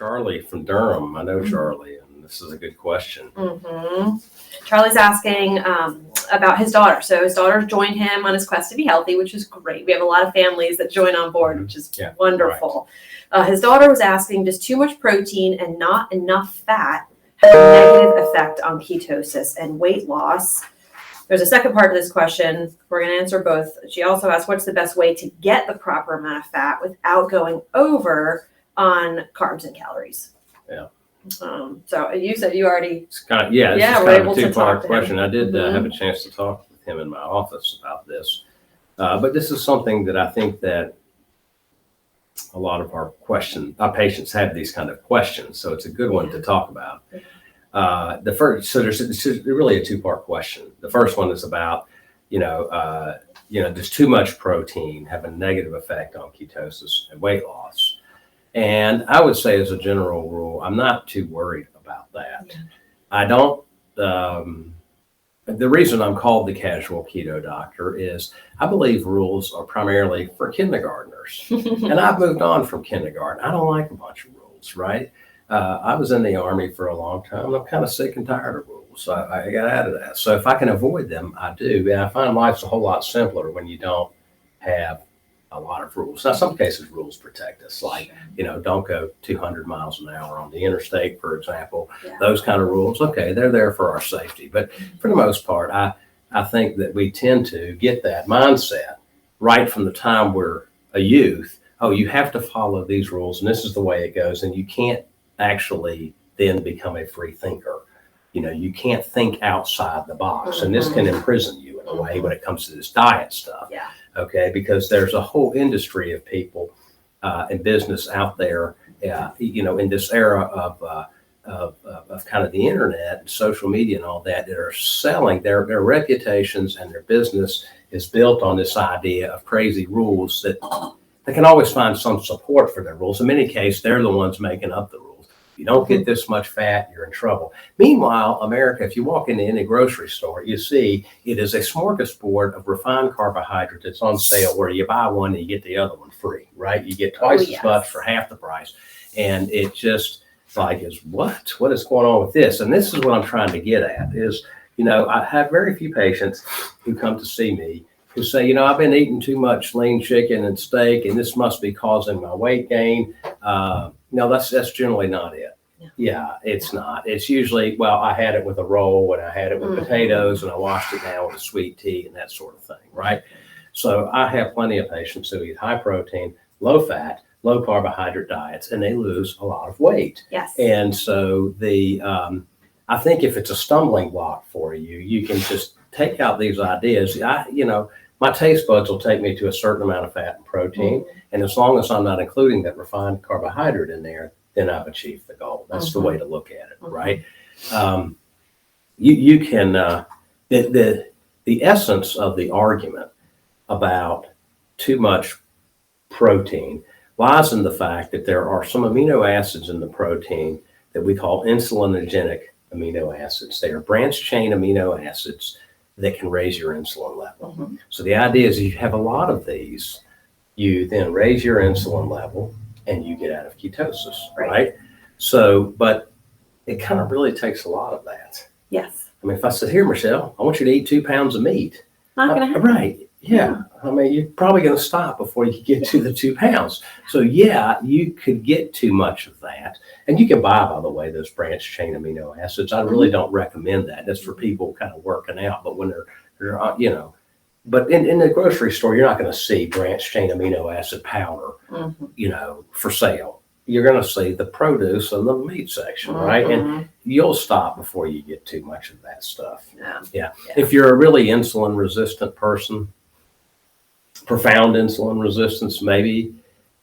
Charlie from Durham. I know Charlie, and this is a good question. Charlie's asking about his daughter. So his daughter joined him on his quest to be healthy, which is great. We have a lot of families that join on board, which is wonderful. Right. His daughter was asking, does too much protein and not enough fat have a negative effect on ketosis and weight loss? There's a second part to this question. We're going to answer both. She also asked, what's the best way to get the proper amount of fat without going over on carbs and calories? Yeah. So you said you already... It's kind of, this is kind of a two-part question. I did have a chance to talk with him in my office about this. But this is something that I think that a lot of our patients have these kind of questions. So it's a good one to talk about. There's really a two-part question. The first one is about, does too much protein have a negative effect on ketosis and weight loss? And I would say, as a general rule, I'm not too worried about that. I don't. The reason I'm called the casual keto doctor is I believe rules are primarily for kindergartners, and I've moved on from kindergarten. I don't like a bunch of rules, right? I was in the Army for a long time, and I'm kind of sick and tired of rules. So I got out of that. So if I can avoid them, I do. And I find life's a whole lot simpler when you don't have a lot of rules. Now, some cases rules protect us, like, don't go 200 miles an hour on the interstate, for example. Those kind of rules, okay, they're there for our safety. But for the most part, I think that we tend to get that mindset right from the time we're a youth. Oh, you have to follow these rules, and this is the way it goes, and you can't actually then become a free thinker. You can't think outside the box, and this can imprison you in a way when it comes to this diet stuff. Okay, because there's a whole industry of people in business out there, in this era of kind of the internet and social media and all that are selling their reputations, and their business is built on this idea of crazy rules that they can always find some support for their rules. In many cases, they're the ones making up the rules. You don't get this much fat, you're in trouble. Meanwhile, America, if you walk into any grocery store, you see it is a smorgasbord of refined carbohydrate that's on sale, where you buy one and you get the other one free, right? You get twice as much for half the price. And it just what is going on with this? And this is what I'm trying to get at is, I have very few patients who come to see me who say, I've been eating too much lean chicken and steak, and this must be causing my weight gain. No, that's generally not it. Yeah, it's not. It's usually, I had it with a roll, and I had it with potatoes, and I washed it down with a sweet tea and that sort of thing, right? So I have plenty of patients who eat high protein, low fat, low carbohydrate diets, and they lose a lot of weight. Yes. And so I think if it's a stumbling block for you, you can just take out these ideas. My taste buds will take me to a certain amount of fat and protein. And as long as I'm not including that refined carbohydrate in there, then I've achieved the goal. That's the way to look at it, right? You can, the essence of the argument about too much protein lies in the fact that there are some amino acids in the protein that we call insulinogenic amino acids. They are branched chain amino acids that can raise your insulin level. So the idea is if you have a lot of these, you then raise your insulin level and you get out of ketosis, right? So, but it kind of really takes a lot of that. Yes. I mean, if I said, here, Michelle, I want you to eat 2 pounds of meat. Not going to happen. Right. Yeah. I mean, you're probably going to stop before you get to the 2 pounds. So you could get too much of that. And you can buy, by the way, those branched chain amino acids. I really don't recommend that. That's for people kind of working out. But when they're but in the grocery store, you're not going to see branched chain amino acid powder, for sale. You're going to see the produce in the meat section, right? And you'll stop before you get too much of that stuff. Yeah. If you're a really insulin resistant person, profound insulin resistance, maybe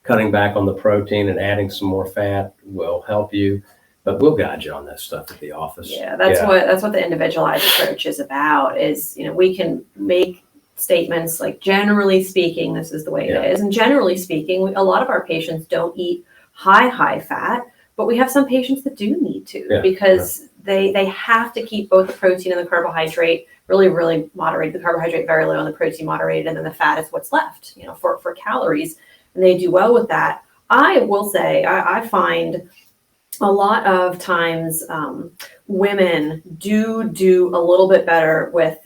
cutting back on the protein and adding some more fat will help you. But we'll guide you on that stuff at the office. Yeah, that's what the individualized approach is about. Is we can make statements like, generally speaking, this is the way it is, and generally speaking, a lot of our patients don't eat high fat, but we have some patients that do need to because they have to keep both the protein and the carbohydrate really moderate. The carbohydrate very low and the protein moderated, and then the fat is what's left, for calories, and they do well with that. I will say I find a lot of times women do a little bit better with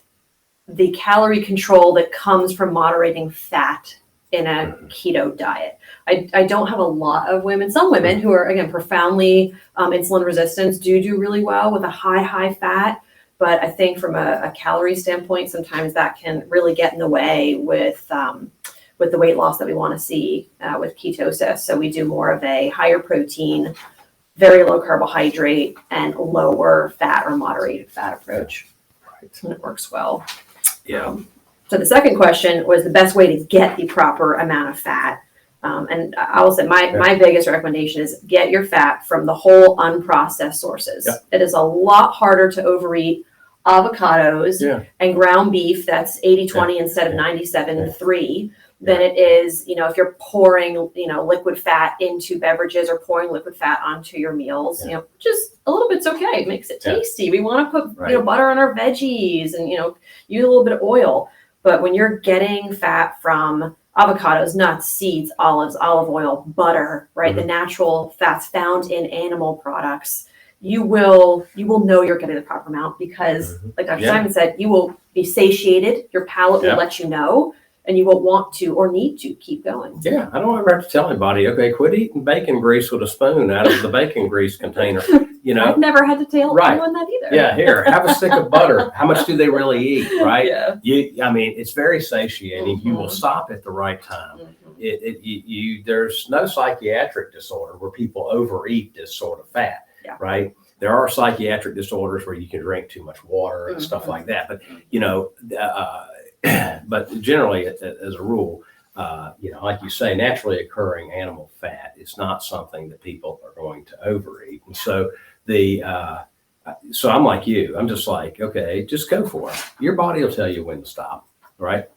the calorie control that comes from moderating fat in a keto diet. I don't have a lot of women, some women who are, again, profoundly insulin resistant do really well with a high fat. But I think from a calorie standpoint, sometimes that can really get in the way with the weight loss that we want to see with ketosis. So we do more of a higher protein, very low carbohydrate, and lower fat or moderated fat approach. Right. And it works well. Yeah. So the second question was the best way to get the proper amount of fat. And I will say my biggest recommendation is get your fat from the whole unprocessed sources. Yep. It is a lot harder to overeat avocados and ground beef that's 80-20 instead of 97-3 than it is, if you're pouring, liquid fat into beverages or pouring liquid fat onto your meals, just a little bit's okay. It makes it tasty. We want to put, butter on our veggies and, use a little bit of oil. But when you're getting fat from avocados, nuts, seeds, olives, olive oil, butter, right? The natural fats found in animal products, you will know you're getting the proper amount because, like Dr. Simon said, you will be satiated. Your palate will let you know, and you won't want to or need to keep going. Yeah, I don't ever have to tell anybody, okay, quit eating bacon grease with a spoon out of the bacon grease container. I've never had to tell anyone that either. Yeah, here, have a stick of butter. How much do they really eat, right? Yeah. It's very satiating. You will stop at the right time. There's no psychiatric disorder where people overeat this sort of fat, right? There are psychiatric disorders where you can drink too much water and stuff like that. But, but generally, as a rule, like you say, naturally occurring animal fat is not something that people are going to overeat. And so so I'm like you. I'm just like, okay, just go for it. Your body will tell you when to stop, right?